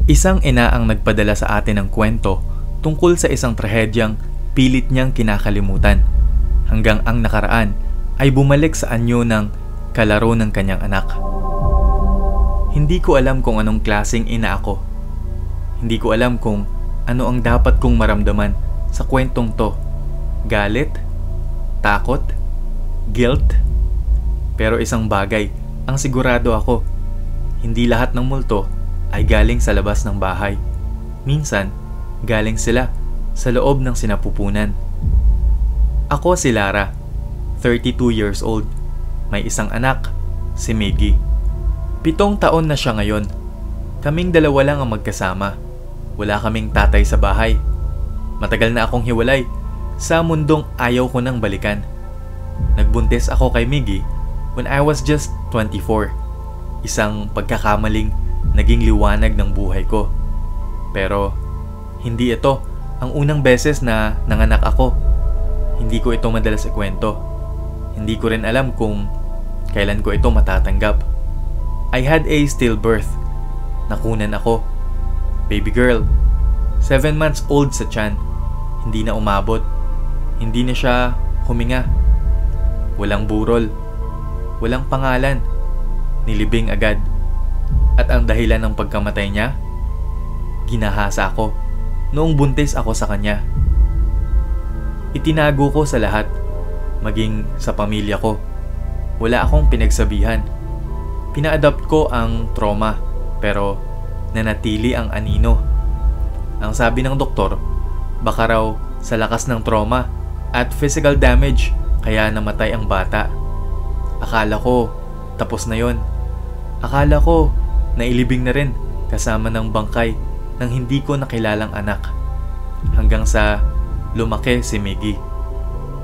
Isang ina ang nagpadala sa atin ng kwento tungkol sa isang trahedyang pilit niyang kinakalimutan hanggang ang nakaraan ay bumalik sa anyo ng kalaro ng kanyang anak. Hindi ko alam kung anong klaseng ina ako. Hindi ko alam kung ano ang dapat kong maramdaman sa kwentong to. Galit? Takot? Guilt? Pero isang bagay ang sigurado ako. Hindi lahat ng multo ay galing sa labas ng bahay. Minsan, galing sila sa loob ng sinapupunan. Ako si Lara, 32 years old. May isang anak, si Miggy. 7 taon na siya ngayon. Kaming dalawa lang ang magkasama. Wala kaming tatay sa bahay. Matagal na akong hiwalay sa mundong ayaw ko nang balikan. Nagbuntis ako kay Miggy when I was just 24. Isang pagkakamaling naging liwanag ng buhay ko. Pero hindi ito ang unang beses na nanganak ako. Hindi ko ito madalas ikwento. Hindi ko rin alam kung kailan ko ito matatanggap. I had a stillbirth. Nakunan ako. Baby girl. 7 months old sa tiyan. Hindi na umabot. Hindi na siya huminga. Walang burol. Walang pangalan. Nilibing agad. At ang dahilan ng pagkamatay niya, ginahasa ako noong buntis ako sa kanya. Itinago ko sa lahat, maging sa pamilya ko. Wala akong pinagsabihan. Pina-adopt ko ang trauma, pero nanatili ang anino. Ang sabi ng doktor, baka raw sa lakas ng trauma at physical damage kaya namatay ang bata. Akala ko tapos na yon. Akala ko nailibing na rin kasama ng bangkay ng hindi ko nakilalang anak. Hanggang sa lumaki si Miggy.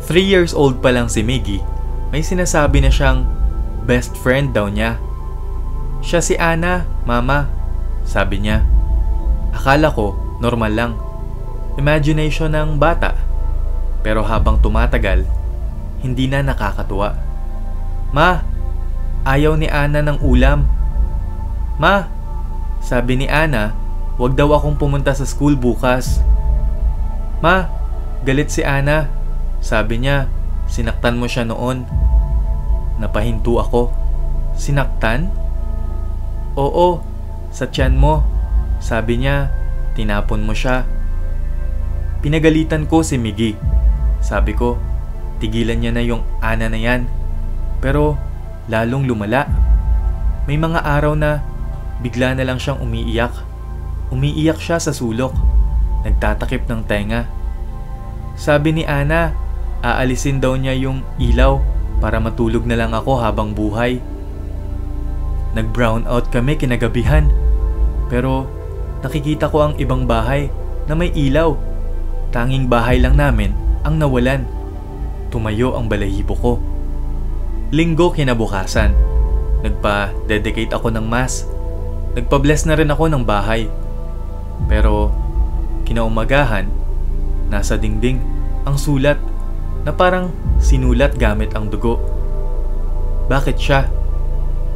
3 years old pa lang si Miggy, may sinasabi na siyang best friend daw niya. Siya si Ana, mama, sabi niya. Akala ko normal lang. Imagination ng bata. Pero habang tumatagal, hindi na nakakatuwa. Ma, ayaw ni Ana ng ulam. Ma, sabi ni Ana, wag daw akong pumunta sa school bukas. Ma, galit si Ana. Sabi niya, sinaktan mo siya noon. Napahinto ako. Sinaktan? Oo, sa tiyan mo. Sabi niya, tinapon mo siya. Pinagalitan ko si Miggy. Sabi ko, tigilan niya na yung Ana na yan. Pero lalong lumala. May mga araw na bigla na lang siyang umiiyak. Umiiyak siya sa sulok. Nagtatakip ng tenga. Sabi ni Ana, aalisin daw niya yung ilaw para matulog na lang ako habang buhay. Nag-brown out kami kinagabihan. Pero nakikita ko ang ibang bahay na may ilaw. Tanging bahay lang namin ang nawalan. Tumayo ang balahibo ko. Linggo kinabukasan. Nagpa-dedicate ako ng mass. Nagpa-bless na rin ako ng bahay. Pero kinaumagahan, nasa dingding ang sulat na parang sinulat gamit ang dugo. Bakit siya?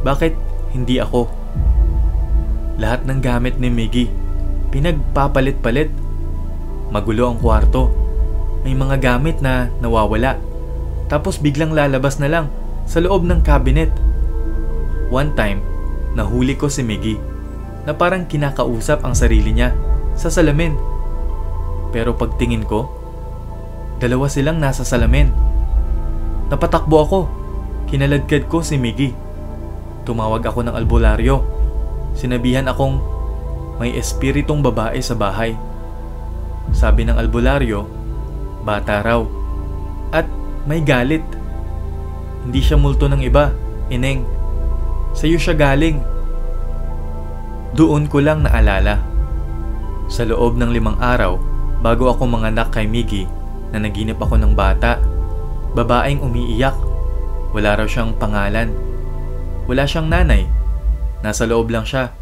Bakit hindi ako? Lahat ng gamit ni Miggy, pinagpapalit-palit. Magulo ang kwarto. May mga gamit na nawawala. Tapos biglang lalabas na lang sa loob ng cabinet. One time, nahuli ko si Miggy na parang kinakausap ang sarili niya sa salamin. Pero pagtingin ko, dalawa silang nasa salamin. Napatakbo ako. Kinaladkad ko si Miggy. Tumawag ako ng albularyo. Sinabihan akong may espiritong babae sa bahay. Sabi ng albularyo, bata raw. At may galit. Hindi siya multo ng iba, ineng. Sa'yo siya galing. Doon ko lang naalala. Sa loob ng 5 araw, bago ako manganak kay Miggy, na naginip ako ng bata. Babaeng umiiyak. Wala raw siyang pangalan. Wala siyang nanay. Nasa loob lang siya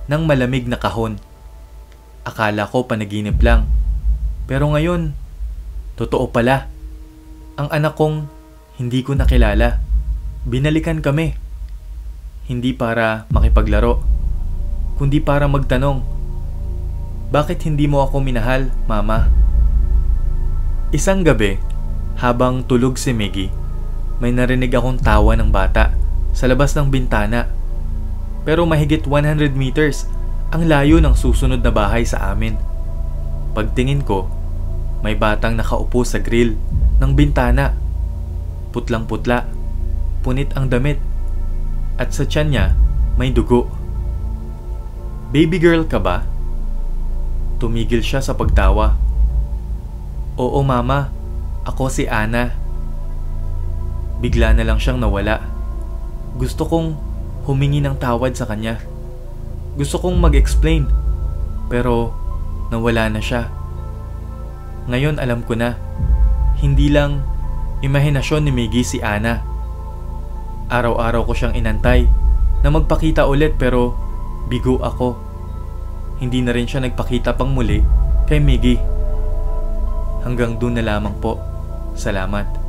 ng malamig na kahon. Akala ko panaginip lang. Pero ngayon, totoo pala. Ang anak kong hindi ko nakilala. Binalikan kami. Hindi para makipaglaro, kundi para magtanong, Bakit hindi mo ako minahal, Mama? Isang gabi, habang tulog si Miggy, may narinig akong tawa ng bata sa labas ng bintana. Pero mahigit 100 meters ang layo ng susunod na bahay sa amin. Pagtingin ko, may batang nakaupo sa grill ng bintana. Putlang-putla, punit ang damit, at sa tiyan niya may dugo. Baby girl ka ba? Tumigil siya sa pagtawa. Oo, Mama. Ako si Ana. Bigla na lang siyang nawala. Gusto kong humingi ng tawad sa kanya. Gusto kong mag-explain. Pero nawala na siya. Ngayon alam ko na. Hindi lang imahinasyon ni Miggy si Ana. Araw-araw ko siyang inantay na magpakita ulit pero bigo ako. Hindi na rin siya nagpakita pang muli kay Miggy. Hanggang doon na lamang po. Salamat.